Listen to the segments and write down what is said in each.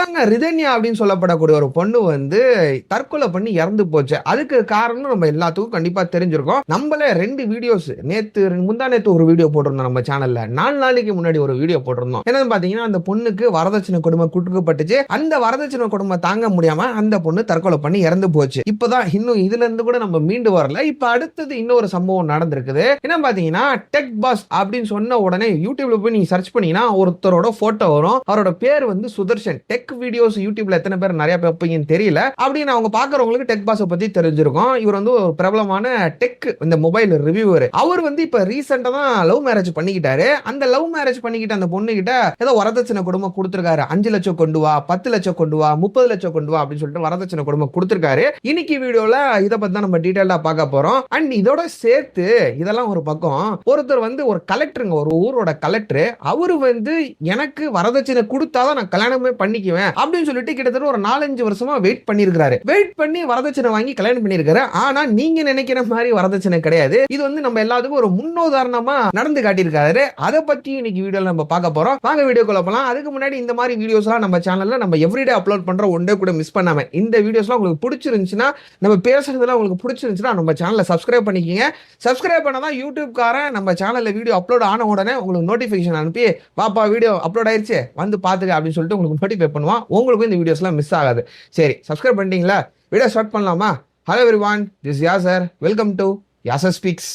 இப்பதாங்க ரிதன்யா அப்படின்னு சொல்லப்படக்கூடிய ஒரு பொண்ணு வந்து தற்கொலை பண்ணி இறந்து போச்சு. அதுக்கு காரணம் நம்ம எல்லாத்துக்கும் கண்டிப்பா தெரிஞ்சிருக்கும். நம்மளே 2 வீடியோஸ் முந்தா நேத்து ஒரு வீடியோ போட்டிருந்தோம் நம்ம சேனல்ல. 4 நாளைக்கு முன்னாடி ஒரு வீடியோ போட்டிருந்தோம். என்னன்னு பாத்தீங்கன்னா, அந்த பொண்ணுக்கு வரதட்சணை கொடுமை கொடுக்கப்பட்டுச்சு. அந்த வரதட்சணை கொடுமை தாங்க முடியாம அந்த பொண்ணு தற்கொலை பண்ணி இறந்து போச்சு. இப்பதான் இன்னும் இதுல இருந்து கூட நம்ம மீண்டு வரல. இப்ப அடுத்தது இன்னொரு சம்பவம் நடந்திருக்குது. என்ன பாத்தீங்கன்னா, டெக் பாஸ் அப்படின்னு சொன்ன உடனே யூடியூப்ல போய் நீங்க சர்ச் பண்ணீங்கன்னா ஒருத்தரோட போட்டோ வரும். அவரோட பேர் வந்து சுதர்ஷன். டெக் வீடியோஸ் யூடியூப்ல எத்தனை பேர் நிறைய பார்ப்பீங்கன்னு தெரியல. அப்படின்னு அவங்க பாக்குறவங்களுக்கு டெக் பாஸ் பத்தி தெரிஞ்சிருக்கும். இவர் வந்து ஒரு பிரபலமான டெக் இந்த மொபைல் ரிவ்யூவர். அவர் வந்து இப்ப ரீசெண்டா தான் லவ் மேரேஜ் பண்ணிக்கிட்டாரு. அந்த லவ் மேரேஜ் பண்ணிக்கிட்ட அந்த பொண்ணு கிட்ட ஏதோ வரதட்சணை கொடுமை கொடுத்திருக்காரு. 5 லட்சம் கொண்டு வா, 10 லட்சம் கொண்டு வா, 30 லட்சம் கொண்டு வா அப்படின்னு சொல்லிட்டு வரதட்சணை கொடுமை கொடுத்திருக்காரு. இன்னைக்கு வீடியோல இத பத்தி தான் நம்ம டீடைலா பார்க்க போறோம். அண்ட் இதோட சேர்த்து இதெல்லாம் ஒரு பக்கம், ஒருத்தர் வந்து ஒரு கலெக்டருங்க, ஒரு ஊரோட கலெக்டர், அவரு வந்து எனக்கு வரதட்சணை கொடுத்தாதான் நான் கல்யாணமே பண்ணிக்குவேன் அப்படின்னு சொல்லிட்டு கிட்டத்தட்ட ஒரு 4-5 வருஷமா வெயிட் பண்ணிருக்காரு. வெயிட் பண்ணி வரதட்சணை வாங்கி கல்யாணம் பண்ணிருக்காரு. ஆனா நீங்க நினைக்கிற மாதிரி வரதட்சணை கிடையாது. இது வந்து நம்ம எல்லாத்துக்கும் ஒரு முன்னுதாரணமா நடந்து காட்டியிருக்காரு. அதை பத்தி இன்னைக்கு வீடியோல நம்ம பார்க்க போறோம். வாங்க வீடியோக்குள்ள போலாம். அதுக்கு முன்னாடி இந்த மாதிரி வீடியோஸ்லாம் நம்ம சேனல்ல நம்ம எவ்ரிடே அப்லோட் பண்ற ஒன்றே கூட மிஸ் பண்ணாம, இந்த வீடியோஸ்லாம் உங்களுக்கு பிடிச்சிருந்துச்சுன்னா, நம்ம பேசுறதுலாம் உங்களுக்கு பிடிச்சிருந்துச்சுன்னா நம்ம சேனலை சப்ஸ்கிரைப் பண்ணிக்கங்க. சப்ஸ்கிரைப் பண்ணாதான் யூடியூப் காரன் நம்ம சேனல்ல வீடியோ அப்லோட் ஆன உடனே உங்களுக்கு நோட்டிபிகேஷன் அனுப்பி, பாப்பா வீடியோ அப்லோட் ஆயிருச்சு வந்து பாத்துக்க அப்படின்னு சொல்லிட்டு உங்களுக்கு நோட்டிஃபை பண்ணுவான். உங்களுக்கு இந்த வீடியோஸ்லாம் மிஸ் ஆகாது. சரி, சப்ஸ்கிரைப் பண்ணிட்டீங்களா? வீடியோ ஸ்டார்ட் பண்ணலாமா? Hello everyone, this is Yasar. Welcome to Yasar speaks.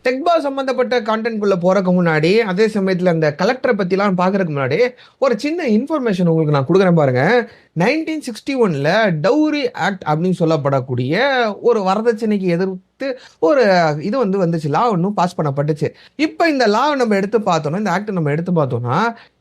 Tech boss சம்பந்தப்பட்ட கான்டென்ட் குள்ள போறதுக்கு முன்னாடி, அதே சமயத்துல அந்த கலெக்டரை பத்தி எல்லாம் பாக்குறதுக்கு முன்னாடி ஒரு சின்ன இன்ஃபர்மேஷன் உங்களுக்கு நான் கொடுக்குறேன் பாருங்க. 1961ல டவுரி ஆக்ட் அப்படின்னு சொல்லப்படக்கூடிய ஒரு வரதட்சணைக்கு எதிர்த்து ஒரு இது வந்து வந்துச்சு, லா ஒன்றும் பாஸ் பண்ணப்பட்டுச்சு. இப்போ இந்த லா நம்ம எடுத்து பார்த்தோம்னா, இந்த ஆக்ட் நம்ம எடுத்து பார்த்தோம்னா,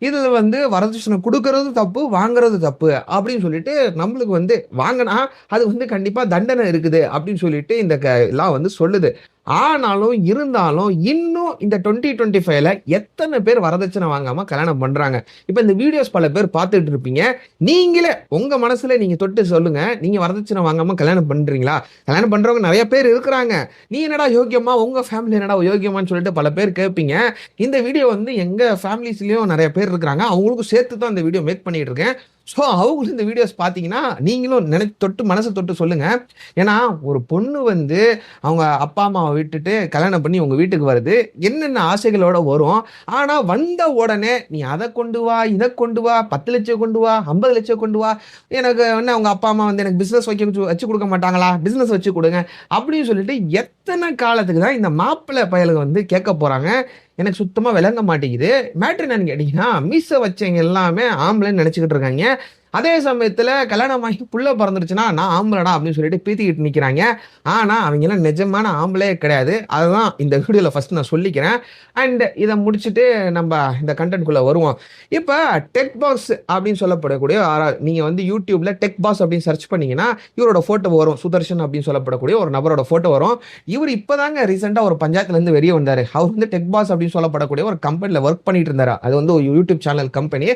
இது வந்து வரதட்சணை கொடுக்கறது தப்பு, வாங்குறது தப்பு அப்படின்னு சொல்லிட்டு நம்மளுக்கு வந்து வாங்கினா அது வந்து கண்டிப்பா தண்டனை இருக்குது அப்படின்னு சொல்லிட்டு இந்த லா வந்து சொல்லுது. ஆனாலும் இருந்தாலும் இன்னும் இந்த 2025ல எத்தனை பேர் வரதட்சணை வாங்காம கல்யாணம் பண்றாங்க? இப்ப இந்த வீடியோஸ் பல பேர் பார்த்துட்டு இருப்பீங்க. நீங்களே உங்க மனசுல நீங்க தொட்டு சொல்லுங்க, நீங்க வரதட்சணை வாங்காம கல்யாணம் பண்றீங்களா? கல்யாணம் பண்றவங்க நிறைய பேர் இருக்கிறாங்க. நீ என்னடா யோக்கியமா, உங்க ஃபேமிலி என்னடா யோக்கியமான்னு சொல்லிட்டு பல பேர் கேட்பீங்க. இந்த வீடியோ வந்து எங்க ஃபேமிலிஸ்லயும் நிறைய பேர் இருக்கிறாங்க. அவங்களுக்கும் சேர்த்து தான் இந்த வீடியோ மேக் பண்ணிட்டு இருக்கேன். ஸோ அவங்களும் இந்த வீடியோஸ் பார்த்தீங்கன்னா நீங்களும் தொட்டு மனசை தொட்டு சொல்லுங்க. ஏன்னா ஒரு பொண்ணு வந்து அவங்க அப்பா அம்மாவை விட்டுட்டு கல்யாணம் பண்ணி உங்க வீட்டுக்கு வருது, என்னென்ன ஆசைகளோட வரும். ஆனால் வந்த உடனே நீ அதை கொண்டு வா, இதை கொண்டு வா, 10 லட்சம் கொண்டு வா, 50 லட்சம் கொண்டு வா, எனக்கு என்ன அவங்க அப்பா அம்மா வந்து எனக்கு பிஸ்னஸ் வச்சு கொடுக்க மாட்டாங்களா, பிஸ்னஸ் வச்சு கொடுங்க அப்படின்னு சொல்லிட்டு எத்தனை காலத்துக்கு தான் இந்த மாப்பிள்ளை பயலுக்கு வந்து கேட்க போறாங்க? எனக்கு சுத்தமா விளங்க மாட்டேங்குது. மேட்ரு என்னன்னு கேட்டீங்கன்னா, மீச வச்சவங்க எல்லாமே ஆம்பளைன்னு நினைச்சுக்கிட்டு இருக்காங்க. அதே சமயத்துல கல்யாணம் ஆகி புள்ள பிறந்துருச்சுன்னா நான் ஆம்பளடா அப்படின்னு சொல்லிட்டு பீத்திக்கிட்டு நிக்கிறாங்க. ஆனா அவங்க எல்லாம் நிஜமான ஆம்பளே கிடையாது. அதுதான் இந்த வீடியோல ஃபர்ஸ்ட் நான் சொல்லிக்கிறேன். அண்ட் இதை முடிச்சுட்டு நம்ம இந்த கண்டென்ட் குள்ள வருவோம். இப்ப டெக் பாஸ் அப்படின்னு சொல்லப்படக்கூடிய நீங்க வந்து யூடியூப்ல டெக் பாஸ் அப்படின்னு சர்ச் பண்ணீங்கன்னா இவரோட போட்டோ வரும். சுதர்ஷன் அப்படின்னு சொல்லப்படக்கூடிய ஒரு நபரோட போட்டோ வரும். இவர் இப்பதாங்க ரீசெண்டா ஒரு பஞ்சாயத்துல இருந்து வெளியே வந்தாரு. அவர் வந்து டெக் பாஸ் அப்படின்னு சொல்லப்படக்கூடிய ஒரு கம்பெனில ஒர்க் பண்ணிட்டு இருந்தாரு. அது வந்து ஒரு யூடியூப் சேனல் கம்பெனி.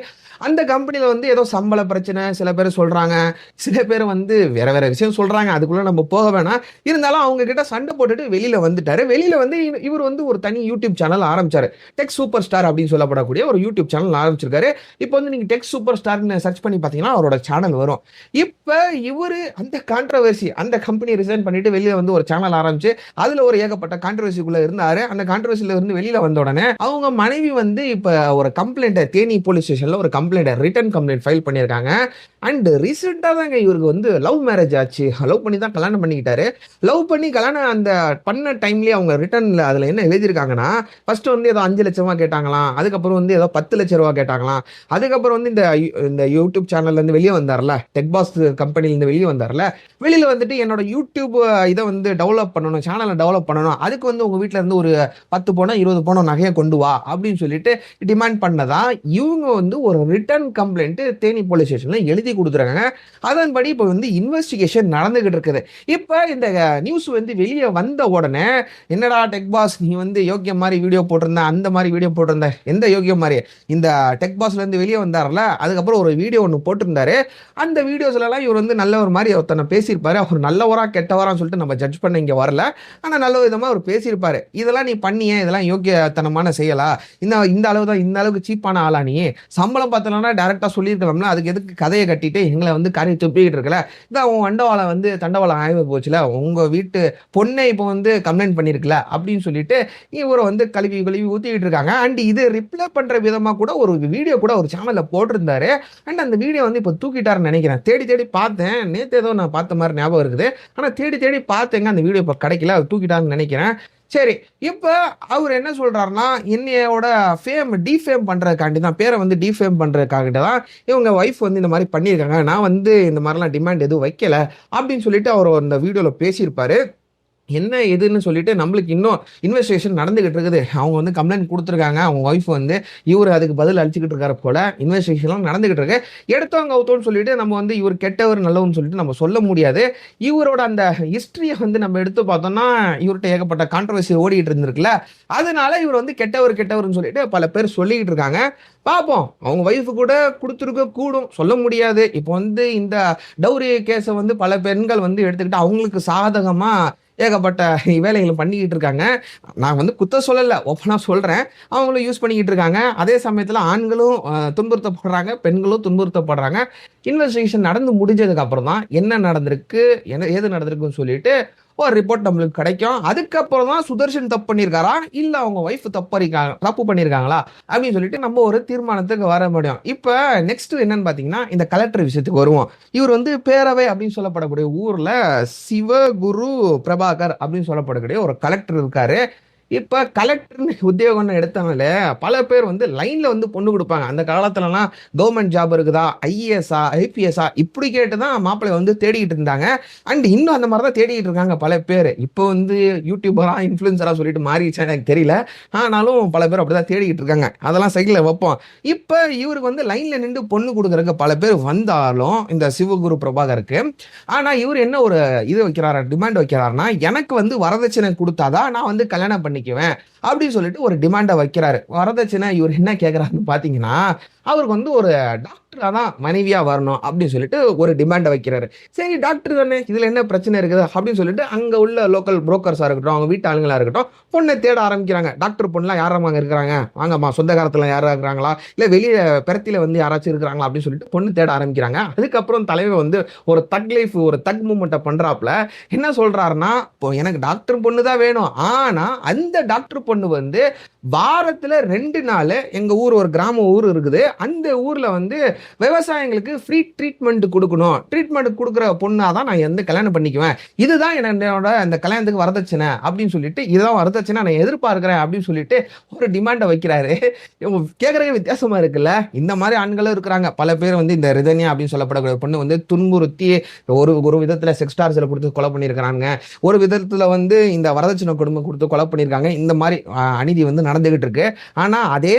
அந்த கம்பெனில வந்து ஏதோ சம்பள பிரச்சனை சில பேர் சொல்றாங்க, சில பேர் வந்து வேற வேற விஷயம் சொல்றாங்க. அதுக்குள்ள நம்ம போக வேணாம். இருந்தாலும் அவங்க கிட்ட சண்டை போட்டுட்டு வெளியில வந்துட்டாரு. வெளியில வந்து இவர் வந்து ஒரு தனி யூடியூப் சேனல் ஆரம்பிச்சாரு. டெக் சூப்பர் ஸ்டார் அப்படின்னு சொல்லப்படக்கூடிய ஒரு யூடியூப் சேனல் ஆரம்பிச்சிருக்காரு. இப்போ வந்து நீங்க டெக் சூப்பர் ஸ்டார்னு சர்ச் பண்ணி பார்த்தீங்கன்னா அவரோட சேனல் வரும். இப்போ இவரு அந்த கான்ட்ரவர்சி, அந்த கம்பெனி ரிசைன் பண்ணிட்டு வெளியில வந்து ஒரு சேனல் ஆரம்பிச்சு அதுல ஒரு ஏகப்பட்ட கான்ட்ரவர்சிக்குள்ள இருந்தாரு. அந்த கான்ட்ரவர்சில இருந்து வெளியில வந்த உடனே அவங்க மனைவி வந்து இப்ப ஒரு கம்ப்ளைண்ட் தேனி போலீஸ் ஸ்டேஷன்ல ஒரு ரிட்டன் கம்ப்ளைண்ட் ஃபைல் பண்ணியிருக்காங்க. அண்ட் ரீசெண்டாக தாங்க இவருக்கு வந்து லவ் மேரேஜ் ஆச்சு. லவ் பண்ணி தான் கல்யாணம் பண்ணிக்கிட்டாரு. லவ் பண்ணி கல்யாணம் அந்த பண்ண டைம்லேயே அவங்க ரிட்டர்னில் அதில் என்ன எழுதியிருக்காங்கன்னா, ஃபர்ஸ்ட் வந்து ஏதோ 5 லட்சமா கேட்டாங்களாம், அதுக்கப்புறம் வந்து ஏதோ 10 லட்ச ரூபா கேட்டாங்களாம், அதுக்கப்புறம் வந்து இந்த யூடியூப் சேனல்லேருந்து வெளியே வந்தார்ல, டெக் பாஸ் கம்பெனிலேருந்து வெளியே வந்தார்ல, வெளியில் வந்துட்டு என்னோட யூடியூப் இதை வந்து டெவலப் பண்ணணும், சேனலை டெவலப் பண்ணணும், அதுக்கு வந்து உங்கள் வீட்டில் இருந்து ஒரு 10 பவுனோ 20 பவுனோ நகையை கொண்டு வா அப்படின்னு சொல்லிட்டு டிமாண்ட் பண்ணதா இவங்க வந்து ஒரு ரிட்டர்ன் கம்ப்ளைண்ட் தேனி போலீஸ் ஸ்டேஷனில் எழுதி எழுதி கொடுத்துருக்காங்க. அதன்படி இப்போ வந்து இன்வெஸ்டிகேஷன் நடந்துகிட்டு இருக்குது. இப்போ இந்த நியூஸ் வந்து வெளியே வந்த உடனே, என்னடா டெக் பாஸ் நீ வந்து யோக்கியம் மாதிரி வீடியோ போட்டிருந்த, அந்த மாதிரி வீடியோ போட்டிருந்த, எந்த யோக்கியம் மாதிரி இந்த டெக் பாஸ்ல இருந்து வெளியே வந்தார்ல, அதுக்கப்புறம் ஒரு வீடியோ ஒன்று போட்டிருந்தாரு. அந்த வீடியோஸ்லாம் இவர் வந்து நல்ல ஒரு மாதிரி ஒருத்தனை பேசியிருப்பாரு. அவர் நல்லவரா கெட்டவரான்னு சொல்லிட்டு நம்ம ஜட்ஜ் பண்ண இங்கே வரல. ஆனால் நல்ல விதமாக அவர் பேசியிருப்பாரு. இதெல்லாம் நீ பண்ணியே, இதெல்லாம் யோக்கியத்தனமான செய்யலா, இந்த அளவு தான், இந்த அளவுக்கு சீப்பான ஆளா நீ, சம்பளம் பார்த்தலன்னா டேரக்டா சொல்லியிருக்கலாம்ல, அதுக்கு எதுக்கு கதையை கட்டிட்டு எங்களை வந்து காரி துப்பிக்கிட்டு இருக்கல, இதான் உன் வண்டவாளம் வந்து தண்டவாளம் ஆய்வு போச்சுல, உங்க வீட்டு பொண்ணை இப்போ வந்து கம்ப்ளைண்ட் பண்ணியிருக்கல அப்படின்னு சொல்லிட்டு இவரை வந்து கழுவி கழுவி ஊத்திக்கிட்டு இருக்காங்க. அண்ட் இது ரிப்ளை பண்ற விதமா கூட ஒரு வீடியோ கூட ஒரு சேனல்ல போட்டிருந்தாரு. அண்ட் அந்த வீடியோ வந்து இப்போ தூக்கிட்டாருன்னு நினைக்கிறேன். தேடி தேடி பார்த்தேன், நேற்று ஏதோ நான் பார்த்த மாதிரி ஞாபகம் இருக்குது. ஆனால் தேடி தேடி பார்த்தேங்க, அந்த வீடியோ இப்போ கிடைக்கல, தூக்கிட்டாருன்னு நினைக்கிறேன். சரி, இப்போ அவர் என்ன சொல்றாருன்னா, என்னையோட ஃபேம் டிஃபேம் பண்றதுக்காண்டி தான், பேரை வந்து டிஃபேம் பண்றதுக்காக தான் இவங்க ஒய்ஃப் வந்து இந்த மாதிரி பண்ணியிருக்காங்க, நான் வந்து இந்த மாதிரிலாம் டிமாண்ட் எதுவும் வைக்கல அப்படின்னு சொல்லிட்டு அவர் அந்த வீடியோவில் பேசியிருப்பாரு. என்ன எதுன்னு சொல்லிட்டு நம்மளுக்கு இன்னும் இன்வெஸ்டிகேஷன் நடந்துகிட்டு இருக்குது. அவங்க வந்து கம்ப்ளைண்ட் கொடுத்துருக்காங்க, அவங்க ஒய்ஃப் வந்து இவர் அதுக்கு பதில் அளிச்சுக்கிட்டு இருக்காரு போல. இன்வெஸ்டிகேஷன்லாம் நடந்துகிட்டு இருக்கு. எடுத்தவங்க அவுத்தோன்னு சொல்லிட்டு நம்ம வந்து இவர் கெட்டவர் நல்லவன்னு சொல்லிட்டு நம்ம சொல்ல முடியாது. இவரோட அந்த ஹிஸ்டரியை வந்து நம்ம எடுத்து பார்த்தோம்னா, இவர்கிட்ட ஏகப்பட்ட கான்ட்ரவர்சி ஓடிட்டு இருந்திருக்குல்ல, அதனால இவர் வந்து கெட்டவர்னு சொல்லிட்டு பல பேர் சொல்லிக்கிட்டு இருக்காங்க. பார்ப்போம், அவங்க ஒய்ஃபு கூட கொடுத்துருக்க கூடும், சொல்ல முடியாது. இப்போ வந்து இந்த டவுரி கேஸை வந்து பல பெண்கள் வந்து எடுத்துக்கிட்டு அவங்களுக்கு சாதகமா ஏகப்பட்ட வேலைகளை பண்ணிக்கிட்டு இருக்காங்க. நான் வந்து குத்த சொல்லலை, ஓப்பனாக சொல்கிறேன். அவங்களும் யூஸ் பண்ணிக்கிட்டு இருக்காங்க. அதே சமயத்தில் ஆண்களும் துன்புறுத்தப்படுறாங்க, பெண்களும் துன்புறுத்தப்படுறாங்க. இன்வெஸ்டிகேஷன் நடந்து முடிஞ்சதுக்கு அப்புறம் தான் என்ன நடந்திருக்கு, ஏது நடந்திருக்குன்னு சொல்லிட்டு ஒரு ரிப்போர்ட் நம்மளுக்கு கிடைக்கும். அதுக்கப்புறம் தான் சுதர்ஷன் தப்பு பண்ணியிருக்காரா, இல்லை அவங்க ஒய்ஃப் தப்பு பண்ணியிருக்காங்களா அப்படின்னு சொல்லிட்டு நம்ம ஒரு தீர்மானத்துக்கு வர முடியும். இப்போ நெக்ஸ்ட் என்னன்னு பார்த்தீங்கன்னா, இந்த கலெக்டர் விஷயத்துக்கு வருவோம். இவர் வந்து பேரவை அப்படின்னு சொல்லப்படக்கூடிய ஊரில் சிவகுரு பிரபாகர் அப்படின்னு சொல்லப்படக்கூடிய ஒரு கலெக்டர் இருக்காரு. இப்போ கலெக்டர்னு உத்தியோகம்னு எடுத்தாங்களே, பல பேர் வந்து லைனில் வந்து பொண்ணு கொடுப்பாங்க. அந்த காலத்துலலாம் கவர்மெண்ட் ஜாப் இருக்குதா, ஐஏஎஸ்ஆ ஐபிஎஸ்ஆ இப்படி கேட்டு தான் மாப்பிள்ளை வந்து தேடிக்கிட்டு இருந்தாங்க. அண்ட் இன்னும் அந்த மாதிரி தான் தேடிக்கிட்டு இருக்காங்க பல பேர். இப்போ வந்து யூடியூபராக இன்ஃப்ளூயன்சராக சொல்லிட்டு மாறிடுச்சா எனக்கு தெரியல. ஆனாலும் பல பேர் அப்படி தான் தேடிக்கிட்டு இருக்காங்க. அதெல்லாம் சைடில் வைப்போம். இப்போ இவருக்கு வந்து லைனில் நின்று பொண்ணு கொடுக்குறதுக்கு பல பேர் வந்தாலும் இந்த சிவகுரு பிரபாகருக்கு, ஆனால் இவர் என்ன ஒரு இது வைக்கிறாரா, டிமாண்ட் வைக்கிறாருன்னா, எனக்கு வந்து வரதட்சணை கொடுத்தாதான் நான் வந்து கல்யாணம் பண்ணிக்குவேன் அப்படின்னு சொல்லிட்டு ஒரு டிமாண்டை வைக்கிறாரு. வரதட்சணை இவர் என்ன கேட்கிறாருன்னு பார்த்தீங்கன்னா, அவருக்கு வந்து ஒரு டாக்டரா தான் மனைவியா வரணும் அப்படின்னு சொல்லிட்டு ஒரு டிமாண்டை வைக்கிறாரு. சரி, டாக்டர் தானே, இதுல என்ன பிரச்சனை இருக்குது அப்படின்னு சொல்லிட்டு அங்க உள்ள லோக்கல் புரோக்கர்ஸா இருக்கட்டும், அவங்க வீட்டு ஆளுங்களா இருக்கட்டும், பொண்ணை தேட ஆரம்பிக்கிறாங்க. டாக்டர் பொண்ணுலாம் யாரும் அங்க இருக்கிறாங்க, வாங்கம்மா சொந்த காலத்துல யாரா இருக்கிறாங்களா, இல்ல வெளியே பெரத்தில வந்து யாராச்சும் இருக்கிறாங்களா அப்படின்னு சொல்லிட்டு பொண்ணு தேட ஆரம்பிக்கிறாங்க. அதுக்கப்புறம் தலைவர் வந்து ஒரு தக் லைஃப், ஒரு தக் மூமெண்ட்டை பண்றாப்புல. என்ன சொல்றாருன்னா, இப்போ எனக்கு டாக்டர் பொண்ணு தான் வேணும், ஆனா அந்த டாக்டர் பொண்ணு வந்து வாரத்துல 2 நாள் எங்க ஊர், ஒரு கிராம ஊர் இருக்குது, அந்த ஊர்ல வந்து விவசாயிகளுக்கு ஃப்ரீ ட்ரீட்மெண்ட் கொடுக்கணும், ட்ரீட்மெண்ட் கொடுக்குற பொண்ணாதான் நான் எந்த கல்யாணம் பண்ணிக்குவேன், இதுதான் என்னோட அந்த கல்யாணத்துக்கு வரதட்சணை அப்படின்னு சொல்லிட்டு, இதுதான் வரதட்சணை நான் எதிர்பார்க்கிறேன் அப்படின்னு சொல்லிட்டு ஒரு டிமாண்டை வைக்கிறாரு. கேட்கறதுக்கு வித்தியாசமா இருக்குல்ல. இந்த மாதிரி ஆண்களும் இருக்கிறாங்க. பல பேர் வந்து இந்த ரிதன்யா அப்படின்னு சொல்லப்படக்கூடிய பொண்ணு வந்து துன்புறுத்தி ஒரு விதத்துல செக்ஸ் டார்ச்சர் கொடுத்து கொலை பண்ணியிருக்கிறாங்க, ஒரு விதத்துல வந்து இந்த வரதட்சணை கொடுமை கொடுத்து கொலை பண்ணியிருக்காங்க. இந்த மாதிரி அநீதி வந்து நடந்துகிட்டு இருக்கு. ஆனா இதே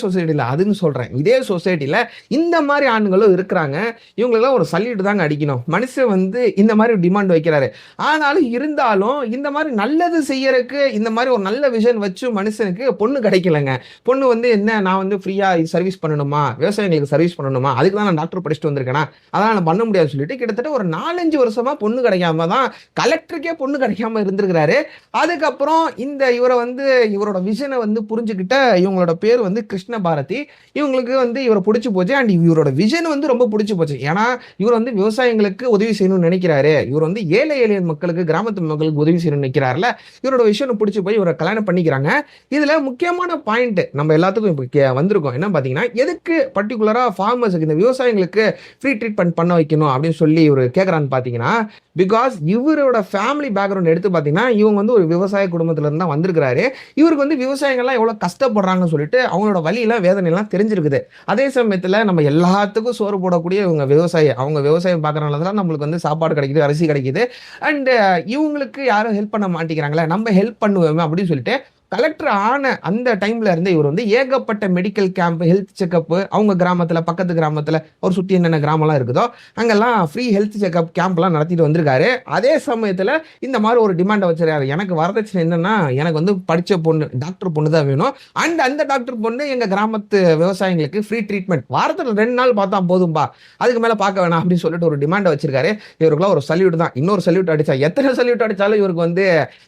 சொசைட்டில அதுன்னு சொல்றேன், இதே சொசைட்டில இந்த மாதிரி ஆண்களும் இருக்கிறாங்க. இவங்களுக்கெல்லாம் ஒரு சல்யூட் தாங்க அடிக்கணும். மனுஷன் வந்து இந்த மாதிரி டிமாண்ட் வைக்கிறாரு. ஆனாலும் இருந்தாலும் இந்த மாதிரி நல்லது செய்யறதுக்கு இந்த மாதிரி ஒரு நல்ல விஷன் வச்சு மனுஷனுக்கு பொண்ணு கிடைக்கலங்க. பொண்ணு வந்து என்ன, நான் வந்து ஃப்ரீயா சர்வீஸ் பண்ணணுமா, விவசாயிகளுக்கு சர்வீஸ் பண்ணணுமா, அதுக்கு தான் நான் டாக்டர் படிச்சுட்டு வந்திருக்கேனா, அதான் நான் பண்ண முடியாதுன்னு சொல்லிட்டு கிட்டத்தட்ட ஒரு 4-5 வருஷமா பொண்ணு கிடைக்காம தான், கலெக்டருக்கே பொண்ணு கிடைக்காம இருந்திருக்கிறாரு. அதுக்கப்புறம் இந்த இவரை வந்து இவரோட விஷனை வந்து புரிஞ்சுக்கிட்ட இவங்களோட பேர் வந்து கிருஷ்ண பாரதி. இவங்களுக்கு வந்து இவரை பிடிச்சி போச்சு. அண்ட் இவரோட விஷன் வந்து ரொம்ப பிடிச்சி போச்சு. ஏன்னா இவர் வந்து விவசாயிகளுக்கு உதவி செய்யணும்னு நினைக்கிறாரு. இவர் வந்து ஏழை எளிய மக்களுக்கு, கிராமத்து மக்களுக்கு உதவி செய்யணும்னு நினைக்கிறாருல. இவரோட விஷயம் பிடிச்சி போய் இவரை கல்யாணம் பண்ணிக்கிறாங்க. இதுல முக்கியமான பாயிண்ட் நம்ம எல்லாத்துக்கும் இப்போ வந்திருக்கோம். என்ன பார்த்தீங்கன்னா, எதுக்கு பர்டிகுலரா ஃபார்மர்ஸுக்கு, இந்த விவசாயிகளுக்கு ஃப்ரீ ட்ரீட்மெண்ட் பண்ண வைக்கணும் அப்படின்னு சொல்லி இவர் கேட்குறான்னு பார்த்தீங்கன்னா, பிகாஸ் இவரோட ஃபேமிலி பேக்ரவுண்ட் எடுத்து பார்த்தீங்கன்னா, இவங்க வந்து ஒரு விவசாய குடும்பத்துல இருந்தா வந்திருக்கிறாரு. இவருக்கு வந்து விவசாயிகள்லாம் எவ்வளவு கஷ்டப்படுறாங்கன்னு சொல்லிட்டு அவங்களோட வலியெல்லாம் வேதனையெல்லாம் தெரிஞ்சிருக்குது. அதே சமயத்துல நம்ம எல்லாத்துக்கும் சோறு போடக்கூடிய இவங்க விவசாயி, அவங்க விவசாயம் பார்க்கறனால தான் நம்மளுக்கு வந்து சாப்பாடு கிடைக்குது, அரிசி கிடைக்குது. அண்ட் இவங்களுக்கு யாரும் ஹெல்ப் பண்ண மாட்டேங்கிறாங்களே, நம்ம ஹெல்ப் பண்ணுவோமே அப்படின்னு சொல்லிட்டு கலெக்டர் ஆன அந்த டைம்ல இருந்து இவர் வந்து ஏகப்பட்ட மெடிக்கல் கேம்ப், ஹெல்த் செக்அப், அவங்க கிராமத்துல, பக்கத்து கிராமத்துல ஒரு சுத்தி என்னென்ன கிராமம்லாம் இருக்குதோ அங்கெல்லாம் ஃப்ரீ ஹெல்த் செக்அப் கேம்ப்லாம் நடத்திட்டு வந்திருக்காரு. அதே சமயத்துல இந்த மாதிரி ஒரு டிமாண்டை வச்சிருக்காரு. எனக்கு வரதட்சணை என்னன்னா, எனக்கு வந்து படிச்ச பொண்ணு, டாக்டர் பொண்ணு தான் வேணும். அண்ட் அந்த டாக்டர் பொண்ணு எங்க கிராமத்து விவசாயிகளுக்கு ஃப்ரீ ட்ரீட்மெண்ட் வாரத்துல 2 நாள் பார்த்தா போதும்பா, அதுக்கு மேல பார்க்க வேணாம் அப்படின்னு சொல்லிட்டு ஒரு டிமாண்டை வச்சிருக்காரு. இவருக்குலாம் ஒரு சல்யூட் தான். இன்னொரு சல்யூட் அடிச்சா எத்தனை சல்யூட் அடிச்சாலும் இவருக்கு வந்து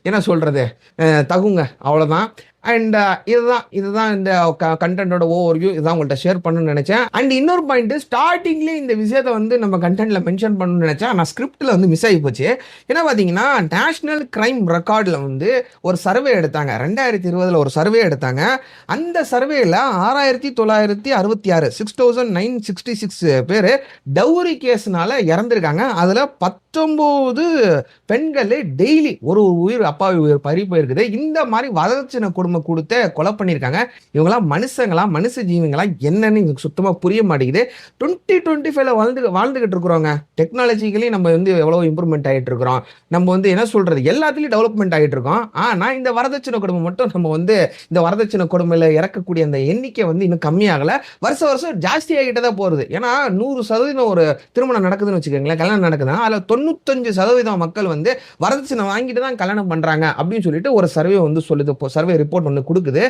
என்ன சொல்றது, தகுங்க, அவ்வளவுதான். அண்ட் இதுதான் இந்த கண்டென்ட்டோட ஓவர்வியூ. இதான் உங்கள்கிட்ட ஷேர் பண்ணணும்னு நினைச்சேன். அண்ட் இன்னொரு பாயிண்ட், ஸ்டார்டிங்லேயே இந்த விஷயத்தை வந்து நம்ம கண்டென்ட்ல மென்ஷன் பண்ணணும்னு நினைச்சேன். ஆனால் ஸ்கிரிப்ட்ல வந்து மிஸ் ஆகி போச்சு. ஏன்னா பார்த்தீங்கன்னா, நேஷனல் கிரைம் ரெக்கார்டில் வந்து ஒரு சர்வே எடுத்தாங்க. 2020 ஒரு சர்வே எடுத்தாங்க. அந்த சர்வேல 6966 6966 பேர் டவுரி கேஸ்னால இறந்துருக்காங்க. அதில் 19 பெண்கள் டெய்லி ஒரு உயிர், அப்பாவி உயிர் பறி போயிருக்குது. இந்த மாதிரி வரதட்சணை கொடுமை கொடுத்து கொலை பண்ணியிருக்காங்க. இவங்களாம் மனுஷங்களா, மனுஷ ஜீவங்களா என்னன்னு எனக்கு சுத்தமா புரிய மாட்டேங்குது. 2025 வாழ்ந்துகிட்டு இருக்கிறோங்க. டெக்னாலஜிக்கலி நம்ம வந்து எவ்வளவு இம்ப்ரூவ்மெண்ட் ஆகிட்டு இருக்கிறோம். நம்ம வந்து என்ன சொல்றது, எல்லாத்துலயும் டெவலப்மெண்ட் ஆகிட்டு இருக்கோம். ஆனா இந்த வரதட்சணை கொடுமை மட்டும் நம்ம வந்து இந்த வரதட்சணை கொடுமையில இறக்கக்கூடிய அந்த எண்ணிக்கை வந்து இன்னும் கம்மியாகல. வருஷம் ஜாஸ்தி ஆகிட்டே தான் போறது. ஏன்னா 100% ஒரு திருமணம் நடக்குதுன்னு வச்சுக்கோங்களேன், கல்யாணம் நடக்குதுன்னா அதுல 95% மக்கள் வந்து வரதட்சணை வாங்கிட்டு தான் கல்யாணம் பண்றாங்க அப்படின்னு சொல்லிட்டு ஒரு சர்வே வந்து சொல்லுது. சர்வே ரிப்போர்ட் ஒன்று கொடுக்குது.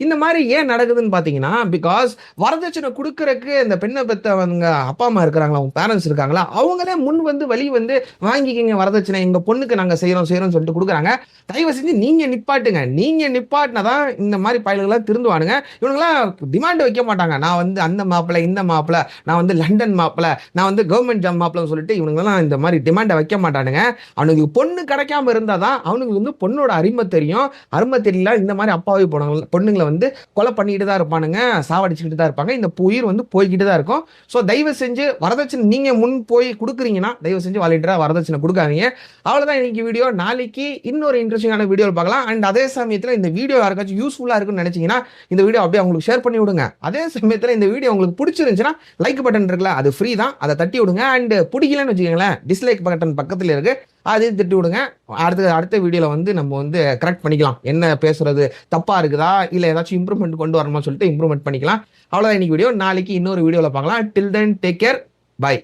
இந்த மாதிரி ஏன் நடக்குதுன்னு பார்த்தீங்கன்னா, பிகாஸ் வரதட்சணை கொடுக்கறதுக்கு இந்த பெண்ணை பெற்றவங்க அப்பா அம்மா இருக்கிறாங்களா, அவங்க பேரண்ட்ஸ் இருக்காங்களா, அவங்களே முன் வந்து வழி வந்து வாங்கிக்கிங்க வரதட்சணை, எங்க பொண்ணுக்கு நாங்கள் செய்கிறோம் சொல்லிட்டு கொடுக்குறாங்க. தயவு செஞ்சு நீங்க நிப்பாட்டுங்க. நீங்க நிப்பாட்டினா தான் இந்த மாதிரி பயல்கள்லாம் திருந்துவானுங்க. இவங்களாம் டிமாண்ட் வைக்க மாட்டாங்க. நான் வந்து அந்த மாப்பிள்ளை, இந்த மாப்பிள்ளை, நான் வந்து லண்டன் மாப்பிள்ளை, நான் வந்து கவர்மெண்ட் ஜாப் மாப்பிள்ளைன்னு சொல்லிட்டு இவங்கெல்லாம் இந்த மாதிரி டிமாண்டை வைக்க மாட்டானுங்க. அவனுக்கு பொண்ணு கிடைக்காம இருந்தால் தான் அவனுக்கு வந்து பொண்ணோட அருமை தெரியும். அருமை தெரியல, இந்த மாதிரி அப்பாவி பொண்ணுங்களை வந்து கொலை பண்ணிட்டு தான் இருப்பானுங்க, சாவடிச்சுக்கிட்டு தான் இருப்பாங்க. இந்த உயிர் வந்து போய்கிட்டு தான் இருக்கும். ஸோ தயவு செஞ்சு வரதட்சணை நீங்க முன் போய் கொடுக்குறீங்கன்னா தயவு செஞ்சு வாலிட்டரா வரதட்சணை கொடுக்காதீங்க. அவ்வளவுதான் இன்னைக்கு வீடியோ. நாளைக்கு இன்னொரு இன்ட்ரெஸ்டிங்கான வீடியோ பார்க்கலாம். அண்ட் அதே சமயத்தில் இந்த வீடியோ யாருக்காச்சும் யூஸ்ஃபுல்லா இருக்குன்னு நினைச்சீங்கன்னா இந்த வீடியோ அப்படியே உங்களுக்கு ஷேர் பண்ணி விடுங்க. அதே சமயத்தில் இந்த வீடியோ உங்களுக்கு பிடிச்சிருந்துச்சுன்னா லைக் பட்டன் இருக்குல்ல, அது ஃப்ரீ தான், அதை தட்டி விடுங்க. அண்ட் பிடிக்கலன்னு வச்சுக்கோங்களேன், டிஸ்லைக் பட்டன் பக்கத்தில் இருக்கு, அதையும் தட்டி விடுங்க. அடுத்த வீடியோவில் வந்து நம்ம வந்து கரெக்ட் பண்ணிக்கலாம். என்ன பேசுறது தப்பா இருக்குதா, இல்லை ஏதாச்சும் இம்ப்ரூவ்மெண்ட் கொண்டு வரணும்னு சொல்லிட்டு இம்ப்ரூவ்மெண்ட் பண்ணிக்கலாம். அவ்வளோதான் இன்னைக்கு வீடியோ. நாளைக்கு இன்னொரு வீடியோவில் பார்க்கலாம். டில் தென் டேக் கேர், பை.